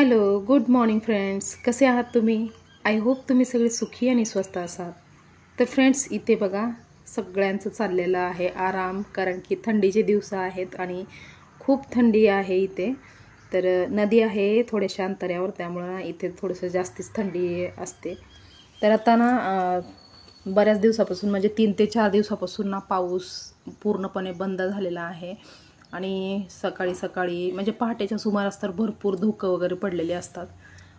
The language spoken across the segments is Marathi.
Hello, good morning friends. कसे आहात तुम्ही? आय होप तुम्ही सगळे सुखी आणि स्वस्त असाल. तर फ्रेंड्स, इथे बघा सगळ्यांचं चाललेलं आहे आराम, कारण की थंडीचे दिवस आहेत आणि खूप थंडी आहे इथे. तर नदी आहे थोड्याशा अंतरावर, त्यामुळं इथे थोडंसं जास्तीच थंडी असते. तर आता ना बऱ्याच दिवसापासून म्हणजे 3 ते 4 दिवसापासून ना पाऊस पूर्णपणे बंद झालेला आहे. आणि सकाळी सकाळी म्हणजे पहाटेच्या सुमारास तर भरपूर धुकं वगैरे पडलेले असतात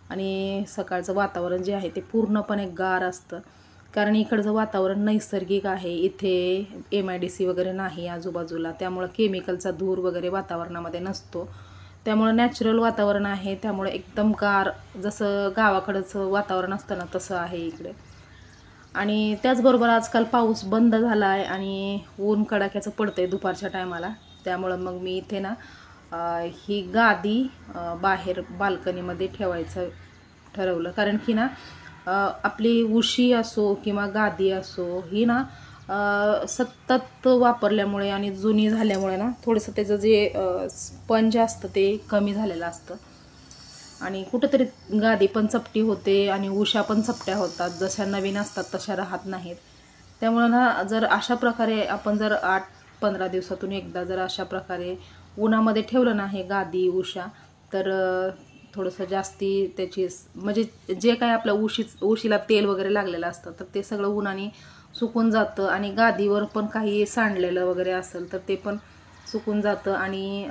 आणि सकाळचं वातावरण जे आहे ते पूर्णपणे गार असतं, कारण इकडचं वातावरण नैसर्गिक आहे. इथे MIDC वगैरे नाही आजूबाजूला, त्यामुळं केमिकलचा धूर वगैरे वातावरणामध्ये नसतो. त्यामुळं नॅचरल वातावरण आहे, त्यामुळे एकदम गार, जसं गावाकडचं वातावरण असतं ना तसं आहे इकडे. आणि त्याचबरोबर आजकाल पाऊस बंद झाला आहे आणि ऊन कडाक्याचं पडतं आहे दुपारच्या टायमाला. त्यामुळं मग मी इथे ना ही गादी बाहेर बाल्कनीमध्ये ठेवायचं ठरवलं, कारण की ना आपली उशी असो किंवा गादी असो ही ना सतत वापरल्यामुळे आणि जुनी झाल्यामुळे ना थोडंसं त्याचं जे स्पंज असतं ते कमी झालेलं असतं आणि कुठंतरी गादी पण चपटी होते आणि उशा पण चपट्या होतात, जशा नवीन असतात तशा राहत नाहीत. त्यामुळं ना जर अशा प्रकारे आपण जर 8-15 दिवसातून एकदा जर अशा प्रकारे उन्हामध्ये ठेवलं ना हे गादी उशा, तर थोडंसं जास्ती त्याची म्हणजे जे काय आपल्या उशीला तेल वगैरे लागलेलं असतं तर ते सगळं उन्हाने सुकून जातं आणि गादीवर पण काही सांडलेलं वगैरे असेल तर ते पण सुकून जातं आणि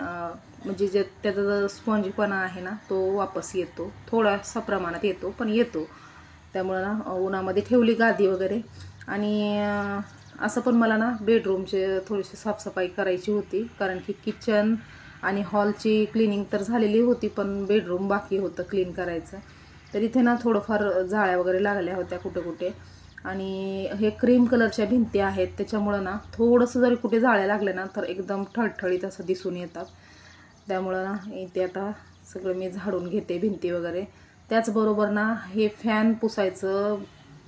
म्हणजे जे त्याचा जो स्पॉन्जीपणा आहे ना तो वापस येतो, थोडासा प्रमाणात येतो पण येतो. त्यामुळं ना उन्हामध्ये ठेवली गादी वगैरे. आणि असं पण मला ना बेडरूमचे थोडीशी साफसफाई करायची होती, कारण की किचन आणि हॉलची क्लिनिंग तर झालेली होती पण बेडरूम बाकी होतं क्लीन करायचं. तर इथे ना थोडंफार जाळ्या वगैरे लागल्या होत्या कुठे कुठे, आणि हे क्रीम कलरच्या भिंती आहेत त्याच्यामुळं ना थोडंसं जरी कुठे जाळ्या लागल्या ना तर एकदम ठळठळीत असं दिसून येतात. त्यामुळं ना इथे आता सगळं मी झाडून घेते भिंती वगैरे. त्याचबरोबर ना हे फॅन पुसायचं,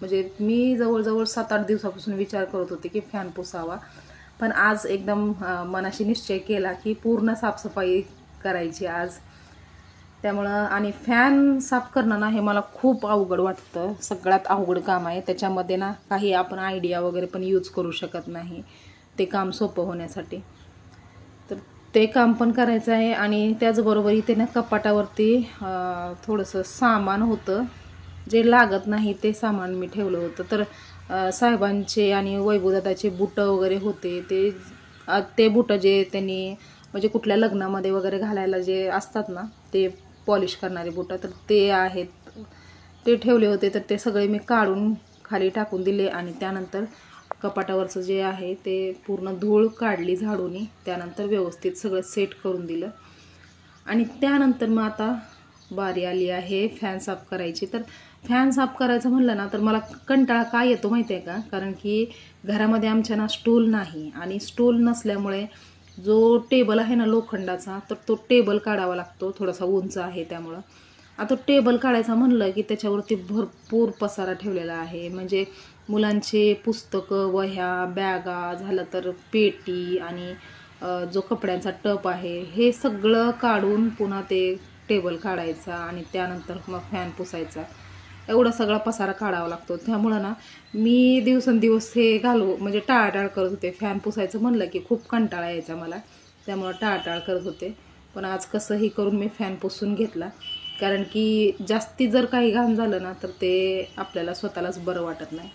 म्हणजे मी जवळजवळ 7-8 दिवसापासून विचार करत होते की फॅन पुसावा, पण आज एकदम मनाशी निश्चय केला की पूर्ण साफसफाई करायची आज. त्यामुळं आणि फॅन साफ करणं ना हे मला खूप अवघड वाटतं, सगळ्यात अवघड काम आहे. त्याच्यामध्ये ना काही आपण आयडिया वगैरे पण यूज करू शकत नाही ते काम सोपं होण्यासाठी. तर ते काम पण करायचं आहे. आणि त्याचबरोबर इथे ना कपाटावरती थोडंसं सामान होतं जे लागत नाही, ते सामान मी ठेवलं होतं. तर साहेबांचे आणि वैभवदादाचे बुटं वगैरे होते, ते बुटं जे त्यांनी म्हणजे कुठल्या लग्नामध्ये वगैरे घालायला जे असतात ना ते पॉलिश करणारे बुटं, तर ते आहेत, ते ठेवले होते. तर ते सगळे मी काढून खाली टाकून दिले आणि त्यानंतर कपाटावरचं जे आहे ते पूर्ण धूळ काढली झाडूनी, त्यानंतर व्यवस्थित सगळं सेट करून दिलं. आणि त्यानंतर मग आता बारी आली आहे फॅन साफ करायची. तर फॅन साफ करायचं म्हणलं ना तर मला कंटाळा काय येतो माहिती आहे का, कारण की घरामध्ये आमच्या ना स्टूल नाही, आणि स्टूल नसल्यामुळे जो टेबल आहे ना लोखंडाचा, तर तो टेबल काढावा लागतो, थोडासा उंच आहे त्यामुळं. आता टेबल काढायचा म्हणलं की त्याच्यावरती भरपूर पसारा ठेवलेला आहे, म्हणजे मुलांचे पुस्तकं, वह्या, बॅगा, झालं तर पेटी आणि जो कपड्यांचा टप आहे हे सगळं काढून पुन्हा ते टेबल काढायचा आणि त्यानंतर मग फॅन पुसायचा, एवढा सगळा पसारा काढावा लागतो. त्यामुळं ना मी दिवसेंदिवस हे म्हणजे टाळाटाळ करत होते. फॅन पुसायचं म्हणलं की खूप कंटाळा यायचा मला, त्यामुळं टाळाटाळ करत होते. पण आज कसंही करून मी फॅन पुसून घेतला, कारण की जास्ती जर काही घाण झालं ना तर ते आपल्याला स्वतःलाच बरं वाटत नाही.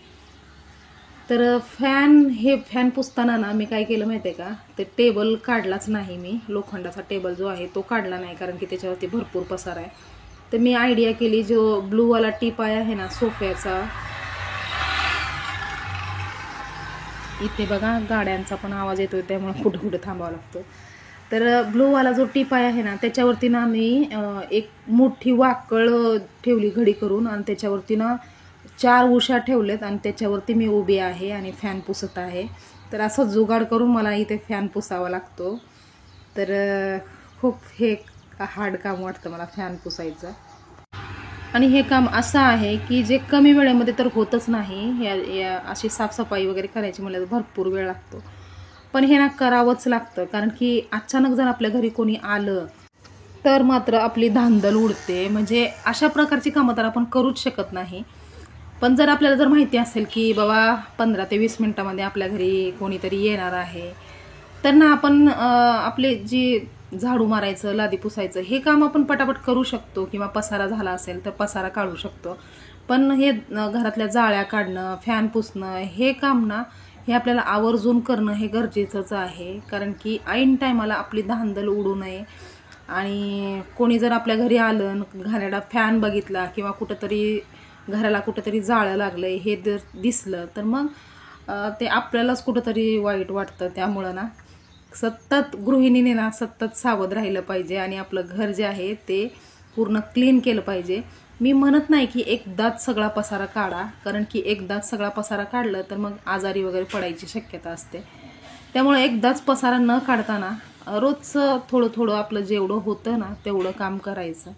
तर फॅन पुसताना ना मी काय केलं माहिती आहे का, ते टेबल काढलाच नाही मी, लोखंडाचा टेबल जो आहे तो काढला नाही, कारण की त्याच्यावरती भरपूर पसारा आहे. तर मी आयडिया केली, जो ब्लूवाला टीपाय आहे ना सोफ्याचा, इथे बघा गाड्यांचा पण आवाज येतोय त्यामुळे कुठे कुठे थांबावं लागतं. तर ब्लूवाला जो टीपाय आहे ना त्याच्यावरती ना मी एक मोठी वाकळ ठेवली घडी करून, आणि त्याच्यावरती ना 4 उशा ठेवलेत आणि त्याच्यावरती मी उभी आहे आणि फॅन पुसत आहे. तर असं जुगाड करून मला इथे फॅन पुसावा लागतो. तर खूप हे हार्ड काम वाटतं मला फॅन पुसायचं. आणि हे काम असं आहे की जे कमी वेळेमध्ये तर होतच नाही, या अशी साफसफाई वगैरे करायची म्हणलं तर भरपूर वेळ लागतो, पण हे ना करावंच लागतं, कारण की अचानक जर आपल्या घरी कोणी आलं तर मात्र आपली धांदल उडते. म्हणजे अशा प्रकारची कामं तर आपण करूच शकत नाही. पण जर आपल्याला जर माहिती असेल की बाबा 15 ते 20 मिनिटामध्ये आपल्या घरी कोणीतरी येणार आहे, तर ना आपण आपले जी झाडू मारायचं, लादी पुसायचं हे काम आपण पटापट करू शकतो, किंवा पसारा झाला असेल तर पसारा काढू शकतो. पण हे घरातल्या जाळ्या काढणं, फॅन पुसणं हे काम ना हे आपल्याला आवर्जून करणं हे गरजेचंच आहे. कारण की ऐन टायमाला आपली धांदल उडू नये. आणि कोणी जर आपल्या घरी आलं, घराला फॅन बघितला किंवा कुठंतरी घराला कुठंतरी जाळं लागलंय हे जर दिसलं, तर मग ते आपल्यालाच कुठंतरी वाईट वाटतं. त्यामुळं ना सतत गृहिणीने ना सतत सावध राहिलं पाहिजे आणि आपलं घर जे आहे ते पूर्ण क्लीन केलं पाहिजे. मी म्हणत नाही की एकदाच सगळा पसारा काढा, कारण की एकदाच सगळा पसारा काढलं तर मग आजारी वगैरे पडायची शक्यता असते. त्यामुळे एकदाच पसारा न काढताना रोजचं थोडं थोडं आपलं जेवढं होतं ना तेवढं काम करायचं.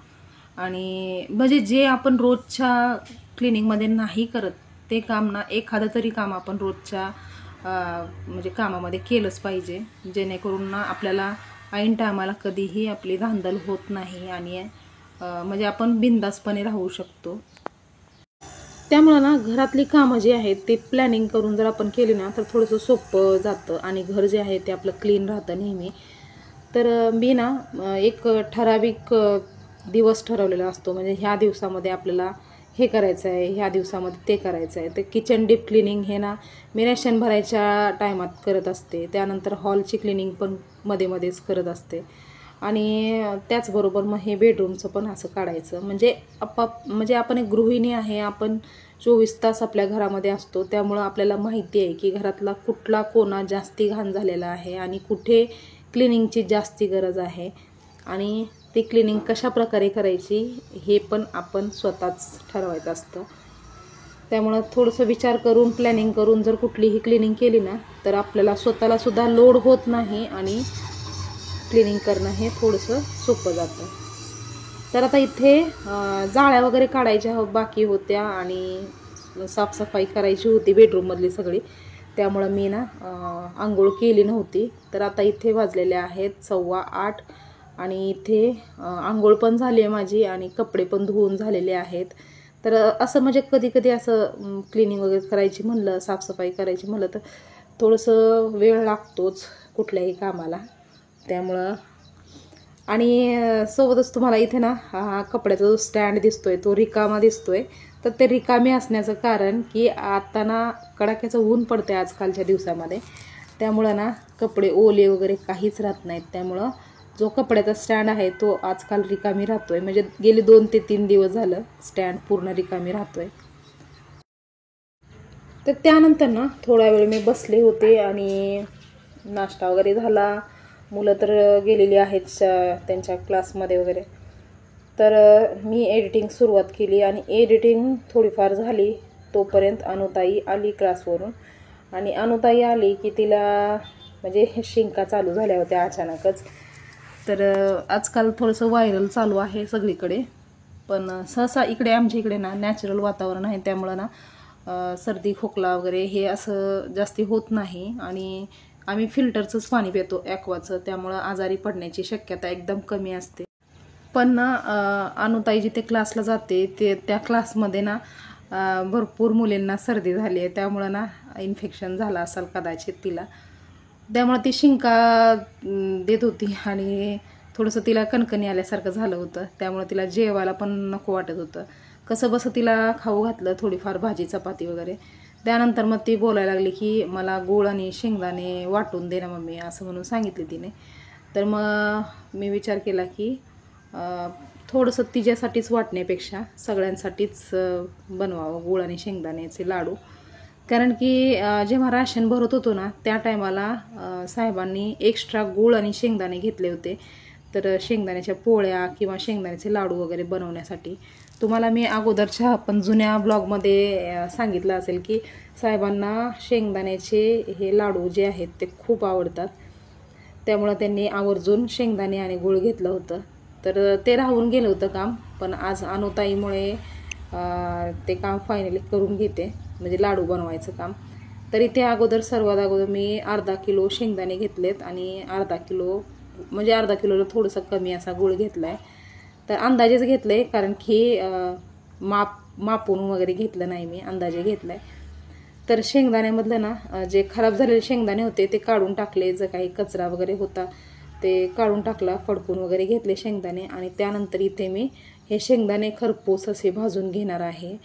आणि म्हणजे जे आपण रोजच्या क्लिनिंगमध्ये नाही करत ते काम ना एखादं तरी काम आपण रोजच्या म्हणजे कामामध्ये केलंच पाहिजे, जेणेकरून ना आपल्याला ऐन टायमाला कधीही आपली धांदल होत नाही आणि म्हणजे आपण बिंदासपणे राहू शकतो. त्यामुळं ना घरातली कामं जी आहेत ते प्लॅनिंग करून जर आपण केली ना तर थोडंसं सोपं जातं आणि घर जे आहे ते आपलं क्लीन राहतं नेहमी. तर मी ना एक ठराविक दिवस ठरवलेला असतो. म्हणजे ह्या दिवसामध्ये आपल्याला हे करायचं आहे, ह्या दिवसामध्ये ते करायचं आहे. तर किचन डीप क्लिनिंग हे ना मी रेशन भरायच्या टायमात करत असते. त्यानंतर हॉलची क्लिनिंग पण मध्ये मध्येच करत असते. आणि त्याचबरोबर मग हे बेडरूमचं पण असं काढायचं. म्हणजे आपण एक गृहिणी आहे, आपण 24 तास आपल्या घरामध्ये असतो. त्यामुळं आपल्याला माहिती आहे की घरातला कुठला कोना जास्ती घाण झालेला आहे आणि कुठे क्लिनिंगची जास्ती गरज आहे, आणि ती क्लिनिंग कशा प्रकारे करायची हे पण आपण स्वतःच ठरवायचं असतं. त्यामुळं थोडंसं विचार करून प्लॅनिंग करून जर कुठलीही क्लिनिंग केली ना तर आपल्याला स्वतःला सुद्धा लोड होत नाही आणि क्लिनिंग करणं हे थोडंसं सोपं जातं. तर आता इथे जाळ्या वगैरे काढायच्या बाकी होत्या आणि साफसफाई करायची होती बेडरूममधली सगळी. त्यामुळं मी ना आंघोळ केली नव्हती. तर आता इथे वाजलेले आहेत 8:15 आणि इथे आंघोळ पण झाली आहे माझी आणि कपडे पण धुवून झालेले आहेत. तर असं म्हणजे कधी कधी असं क्लिनिंग वगैरे करायची म्हणलं, साफसफाई करायची म्हणलं तर थोडंसं वेळ लागतोच कुठल्याही कामाला. त्यामुळं आणि सोबतच तुम्हाला इथे ना हा कपड्याचा जो स्टँड दिसतोय तो रिकामा दिसतोय. तर ते रिकामे असण्याचं कारण की आता ना कडाक्याचं ऊन पडतंय आजकालच्या दिवसामध्ये. त्यामुळं ना कपडे ओले वगैरे काहीच राहत नाहीत. त्यामुळं जो कपड्याचा स्टँड आहे तो आजकाल रिकामी राहतोय. म्हणजे गेले 2 ते 3 दिवस झालं स्टँड पूर्ण रिकामी राहतोय. तर त्यानंतर ना थोडा वेळ मी बसले होते आणि नाश्ता वगैरे झाला. मुलं तर गेलेली आहेत त्यांच्या क्लासमध्ये वगैरे. तर मी एडिटिंग सुरुवात केली आणि एडिटिंग थोडीफार झाली तोपर्यंत अनुताई आली क्लासवरून. आणि अनुताई आली की तिला म्हणजे शिंका चालू झाल्या होत्या अचानकच. तर आजकाल थोडंसं व्हायरल चालू आहे सगळीकडे, पण सहसा इकडे आमच्या इकडे ना नॅचरल वातावरण आहे. त्यामुळं ना सर्दी खोकला वगैरे हे असं जास्ती होत नाही. आणि आम्ही फिल्टरचंच पाणी पितो, ॲक्वाचं. त्यामुळं आजारी पडण्याची शक्यता एकदम कमी असते. पण ना अनुताई जिथे क्लासला जाते त्या क्लासमध्ये ना भरपूर मुलींना सर्दी झाली आहे. त्यामुळं ना इन्फेक्शन झालं असेल कदाचित तिला. त्यामुळं ती शिंका देत होती आणि थोडंसं तिला कणकणी आल्यासारखं झालं होतं. त्यामुळं तिला जेवायला पण नको वाटत होतं. कसं बसं तिला खाऊ घातलं थोडीफार भाजी चपाती वगैरे. त्यानंतर मग ती बोलायला लागली की मला गूळ आणि शेंगदाणे वाटून दे ना मम्मी, असं म्हणून सांगितले तिने. तर मग मी विचार केला की थोडंसं तिच्यासाठीच वाटण्यापेक्षा सगळ्यांसाठीच बनवावं गूळ आणि शेंगदाण्याचे लाडू. कारण की जेव्हा राशन भरत होतो ना त्या टायमाला साहेबांनी एक्स्ट्रा गूळ आणि शेंगदाणे घेतले होते. तर शेंगदाण्याच्या पोळ्या किंवा शेंगदाण्याचे लाडू वगैरे बनवण्यासाठी. तुम्हाला मी अगोदरच्या पण जुन्या ब्लॉगमध्ये सांगितलं असेल की साहेबांना शेंगदाण्याचे हे लाडू जे आहेत ते खूप आवडतात. त्यामुळं त्यांनी आवर्जून शेंगदाणे आणि गूळ घेतलं होतं. तर ते राहून गेलं होतं काम, पण आज अनुताईमुळे ते काम फायनली करून घेते, म्हणजे लाडू बनवायचं काम. तर इथे सर्वात अगोदर मी अर्धा किलो शेंगदाणे घेतलेत आणि अर्धा किलो म्हणजे अर्धा किलोला थोडंसं कमी असा गूळ घेतला आहे. तर अंदाजेच घेतलं आहे, कारण की मापून वगैरे घेतलं नाही, मी अंदाजे घेतला आहे. तर शेंगदाण्यामधलं ना जे खराब झालेले शेंगदाणे होते ते काढून टाकले, जर काही कचरा वगैरे होता ते काढून टाकला, फडकून वगैरे घेतले शेंगदाणे. आणि त्यानंतर इथे मी हे शेंगदाणे खरपूस असे भाजून घेणार आहे.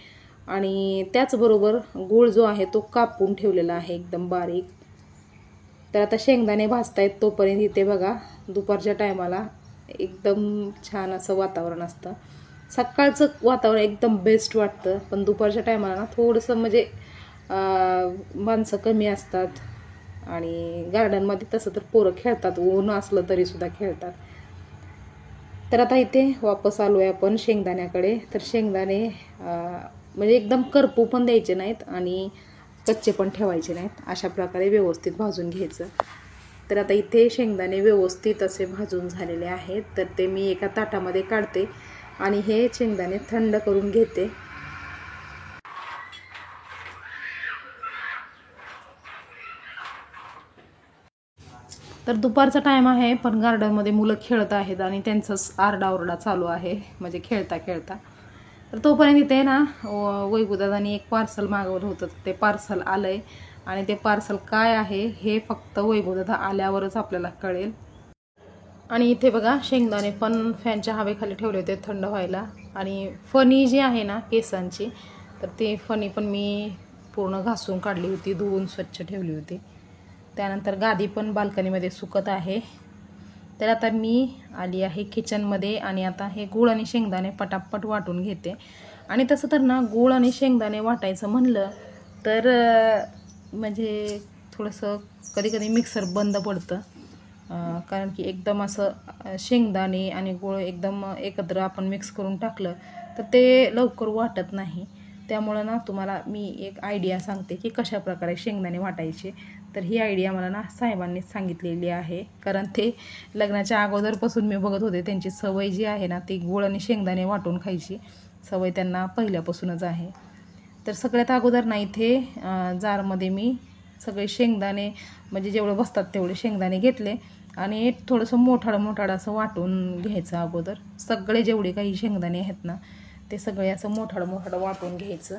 आणि त्याचबरोबर गूळ जो आहे तो कापून ठेवलेला आहे एकदम बारीक. तर आता शेंगदाणे भाजतायत तोपर्यंत इथे बघा दुपारच्या टायमाला एकदम छान असं वातावरण असतं. सकाळचं वातावरण एकदम बेस्ट वाटतं, पण दुपारच्या टायमाला ना थोडंसं म्हणजे माणसं कमी असतात. आणि गार्डनमध्ये तसं तर पोरं खेळतात, ऊन असलं तरीसुद्धा खेळतात. तर आता इथे वापस आलो आहे आपण शेंगदाण्याकडे. तर शेंगदाणे म्हणजे एकदम करपू पण द्यायचे नाहीत आणि कच्चे पण ठेवायचे नाहीत, अशा प्रकारे व्यवस्थित भाजून घ्यायचं. तर आता इथे शेंगदाणे व्यवस्थित असे भाजून झालेले आहेत. तर ते मी एका ताटामध्ये काढते आणि हे शेंगदाणे थंड करून घेते. तर दुपारचा टाईम आहे, पण गार्डनमध्ये मुलं खेळत आहेत आणि त्यांचाच आरडाओरडा चालू आहे, म्हणजे खेळता खेळता. तर तोपर्यंत इथे ना वैभवदादांनी एक पार्सल मागवलं होतं, ते पार्सल आलं आहे. आणि ते पार्सल काय आहे हे फक्त वैभवदादा आल्यावरच आपल्याला कळेल. आणि इथे बघा शेंगदाणे पण फॅनच्या हवेखाली ठेवले होते थंड व्हायला. आणि फणी जी आहे ना केसांची, तर ती फणी पण मी पूर्ण घासून काढली होती, धुवून स्वच्छ ठेवली होती. त्यानंतर गादी पण बाल्कनीमध्ये सुकत आहे. तर आता मी आली आहे किचनमध्ये आणि आता हे गूळ आणि शेंगदाणे पटापट वाटून घेते. आणि तसं तर ना गूळ आणि शेंगदाणे वाटायचं म्हणलं तर म्हणजे थोडंसं कधी कधी मिक्सर बंद पडतं, कारण की एकदम असं शेंगदाणे आणि गूळ एकदम एकत्र आपण मिक्स करून टाकलं तर ते लवकर वाटत नाही. त्यामुळं ना तुम्हाला मी एक आयडिया सांगते की कशा प्रकारे शेंगदाणे वाटायचे. तर ही आयडिया मला ना साहेबांनीच सांगितलेली आहे, कारण ते लग्नाच्या अगोदरपासून मी बघत होते. त्यांची सवय जी आहे ना ती गूळ आणि शेंगदाणे वाटून खायची सवय त्यांना पहिल्यापासूनच आहे. तर सगळ्यात अगोदर ना इथे जारमध्ये मी सगळे शेंगदाणे म्हणजे जेवढं बसतात तेवढे शेंगदाणे घेतले आणि थोडंसं मोठाडं असं वाटून घ्यायचं अगोदर. सगळे जेवढे काही शेंगदाणे आहेत ना ते सगळे असं मोठाडं वाटून घ्यायचं.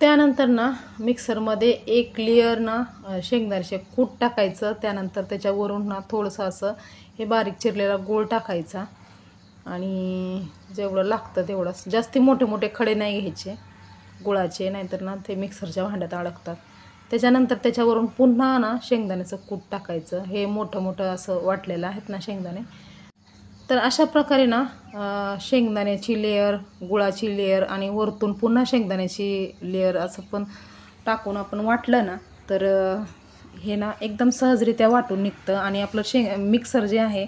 त्यानंतर ना मिक्सरमध्ये एक लेयर ना शेंगदाण्याचे कूट टाकायचं. त्यानंतर त्याच्यावरून ना थोडंसं असं हे बारीक चिरलेला गूळ टाकायचा. आणि जेवढं लागतं तेवढं, जास्ती मोठे खडे नाही घ्यायचे गुळाचे, नाहीतर ना ते मिक्सरच्या भांड्यात अडकतात. त्याच्यानंतर त्याच्यावरून पुन्हा ना शेंगदाण्याचं कूट टाकायचं. हे मोठं असं वाटलेलं आहेत ना शेंगदाणे. तर अशा प्रकारे ना शेंगदाण्याची लेयर, गुळाची लेयर आणि वरतून पुन्हा शेंगदाण्याची लेयर असं पण टाकून आपण वाटलं ना तर हे ना एकदम सहजरित्या वाटून निघतं. आणि आपलं मिक्सर जे आहे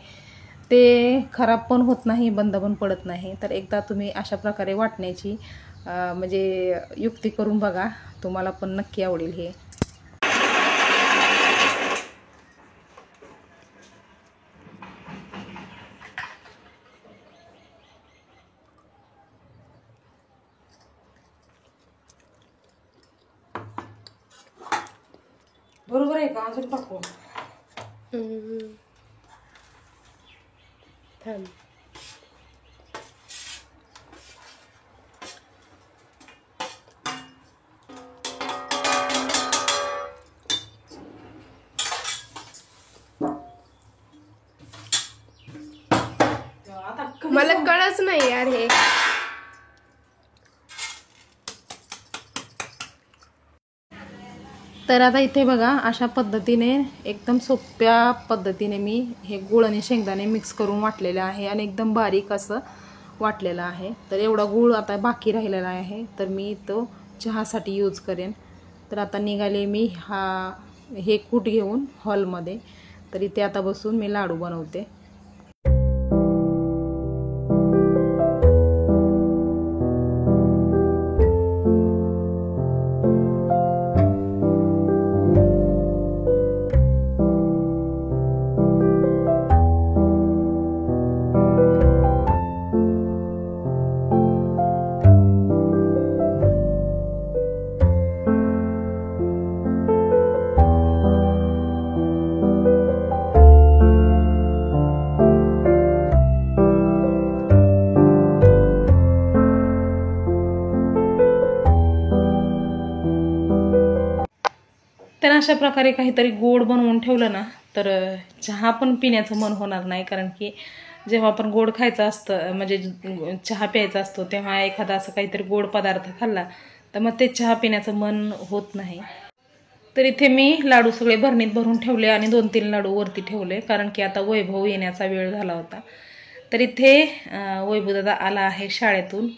ते खराब पण होत नाही, बंद पण पडत नाही. तर एकदा तुम्ही अशा प्रकारे वाटण्याची म्हणजे युक्ती करून बघा, तुम्हाला पण नक्की आवडेल हे. बरोबर आहे का? अजून टाकू? थांब. मला कळच नाही यार हे. तर आता इथे बघा अशा पद्धतीने एकदम सोप्या पद्धतीने मी हे गूळ आणि शेंगदाणे मिक्स करून वाटलेलं आहे आणि एकदम बारीक असं वाटलेलं आहे. तर एवढा गूळ आता बाकी राहिलेला आहे, तर मी तो चहासाठी यूज करेन. तर आता निघाले मी हे कूट घेऊन हॉलमध्ये. तर इथे आता बसून मी लाडू बनवते. त्यानं अशा प्रकारे काहीतरी गोड बनवून ठेवलं ना तर चहा पण पिण्याचं मन होणार नाही. कारण की जेव्हा आपण गोड खायचं असतं म्हणजे चहा प्यायचा असतो तेव्हा एखादा असं काहीतरी गोड पदार्थ खाल्ला तर मग ते चहा पिण्याचं मन होत नाही. तर इथे मी लाडू सगळे भरणीत भरून ठेवले आणि 2-3 लाडू वरती ठेवले कारण की आता वैभव येण्याचा वेळ झाला होता. तर इथे वैभवदादा आला आहे शाळेतून.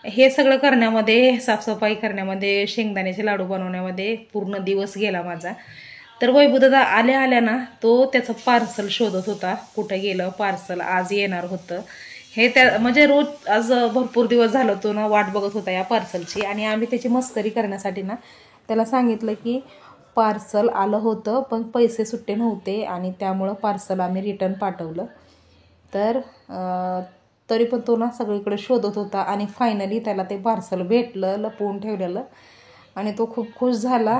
हे सगळं करण्यामध्ये, साफसफाई करण्यामध्ये, शेंगदाण्याचे लाडू बनवण्यामध्ये पूर्ण दिवस गेला माझा. तर वैभवदादा आल्या आल्या ना तो त्याचं पार्सल शोधत होता, कुठं गेलं पार्सल, आज येणार होतं हे. त्या म्हणजे रोज आज भरपूर दिवस झालं तो ना वाट बघत होता या पार्सलची. आणि आम्ही त्याची मस्करी करण्यासाठी ना त्याला सांगितलं की पार्सल आलं होतं पण पैसे सुट्टे नव्हते आणि त्यामुळं पार्सल आम्ही रिटर्न पाठवलं. तर तरी पण तो ना सगळीकडे शोधत होता आणि फायनली त्याला ते पार्सल भेटलं लपवून ठेवलेलं आणि तो खूप खुश झाला.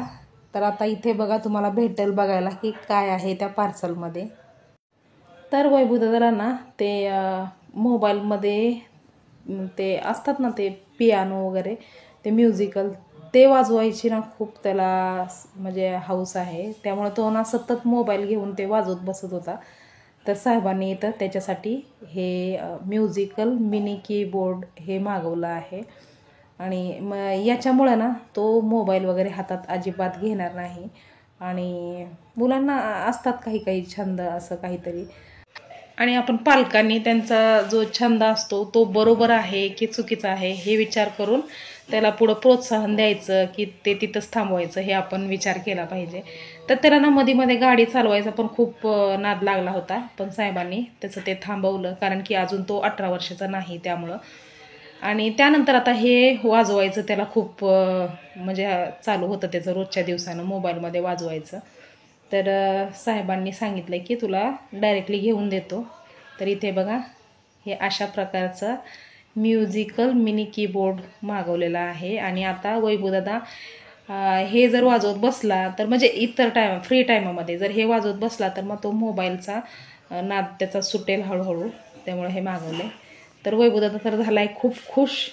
तर आता इथे बघा तुम्हाला भेटेल बघायला की काय आहे त्या पार्सलमध्ये. तर वैभवदादाला ना ते मोबाईलमध्ये ते असतात ना ते पियानो वगैरे ते म्युझिकल ते वाजवायची ना खूप त्याला म्हणजे हौस आहे. त्यामुळे तो ना सतत मोबाईल घेऊन ते वाजवत बसत होता. तर साहेबांनी इथं त्याच्यासाठी हे म्युझिकल मिनी कीबोर्ड हे मागवलं आहे. आणि मग याच्यामुळं ना तो मोबाईल वगैरे हातात अजिबात घेणार नाही. आणि मुलांना असतात काही काही छंद असं काहीतरी आणि आपण पालकांनी त्यांचा जो छंद असतो तो बरोबर आहे की चुकीचा आहे हे विचार करून त्याला पुढं प्रोत्साहन द्यायचं की ते तिथंच थांबवायचं हे आपण विचार केला पाहिजे. तर त्याला ना मध्ये गाडी चालवायचा पण खूप नाद लागला होता पण साहेबांनी त्याचं ते थांबवलं कारण की अजून तो 18 वर्षाचा नाही त्यामुळं. आणि त्यानंतर आता हे वाजवायचं त्याला खूप म्हणजे चालू होतं त्याचं रोजच्या दिवसानं मोबाईलमध्ये वाजवायचं. तर साहेबांनी सांगितलं की तुला डायरेक्टली घेऊन देतो. तर इथे बघा हे अशा प्रकारचं म्युझिकल मिनी कीबोर्ड मागवलेला आहे. आणि आता वैभवदादा हे जर वाजवत बसला तर म्हणजे इतर फ्री टायमामध्ये जर हे वाजवत बसला तर मग तो मोबाईलचा नाद त्याचा सुटेल हळूहळू. त्यामुळे हे मागवले. तर वैभवदादा तर झाला आहे खूप खुश.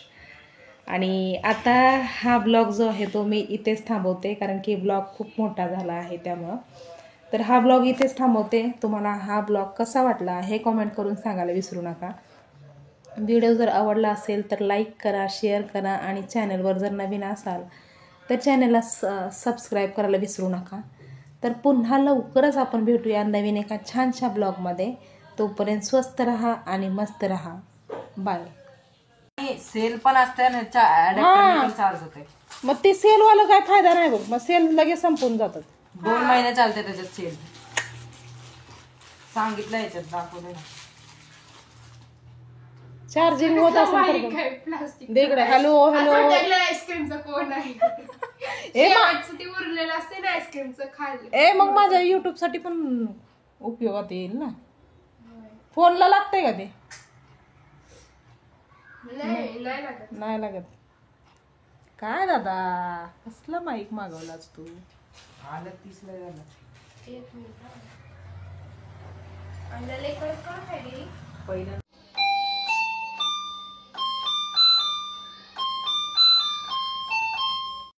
आणि आता हा ब्लॉग जो आहे तो मी इथेच थांबवते कारण की ब्लॉग खूप मोठा झाला आहे त्यामुळं. तर हा ब्लॉग इथेच थांबवते. तुम्हाला हा ब्लॉग कसा वाटला हे कॉमेंट करून सांगायला विसरू नका. व्हिडिओ जर आवडला असेल तर लाईक करा, शेअर करा आणि चॅनलवर जर नवीन असाल तर चॅनलला सबस्क्राईब करायला विसरू नका. तर पुन्हा लवकरच आपण भेटूया नवीन एका छानशा ब्लॉगमध्ये. तोपर्यंत स्वस्त राहा आणि मस्त राहा. बाय. सेल पण असते ना चार्ज होते. मग ते सेलवाला काय फायदा नाही बघ. मग सेल लगेच संपून जातात. 2 महिने चालते त्याच्यात सेल. सांगितलं याच्यात दाखवलं. चार्जिंग होत असेल प्लास्टिक देकडे. हॅलो हॅलो आईस्क्रीमचं कोण आहे शेवटचं ते उरलेलं असते ना आईस्क्रीमचं खाल्लं. मग माझ्या युट्यूब साठी पण उपयोगात येईल ना. फोनला लागतंय का ते? नाही लागत. काय दादा कसला माईक मागवलास तू? आलं 30 ला झालं. एक मिनिट. अंडा लेकर का खाली पहिलं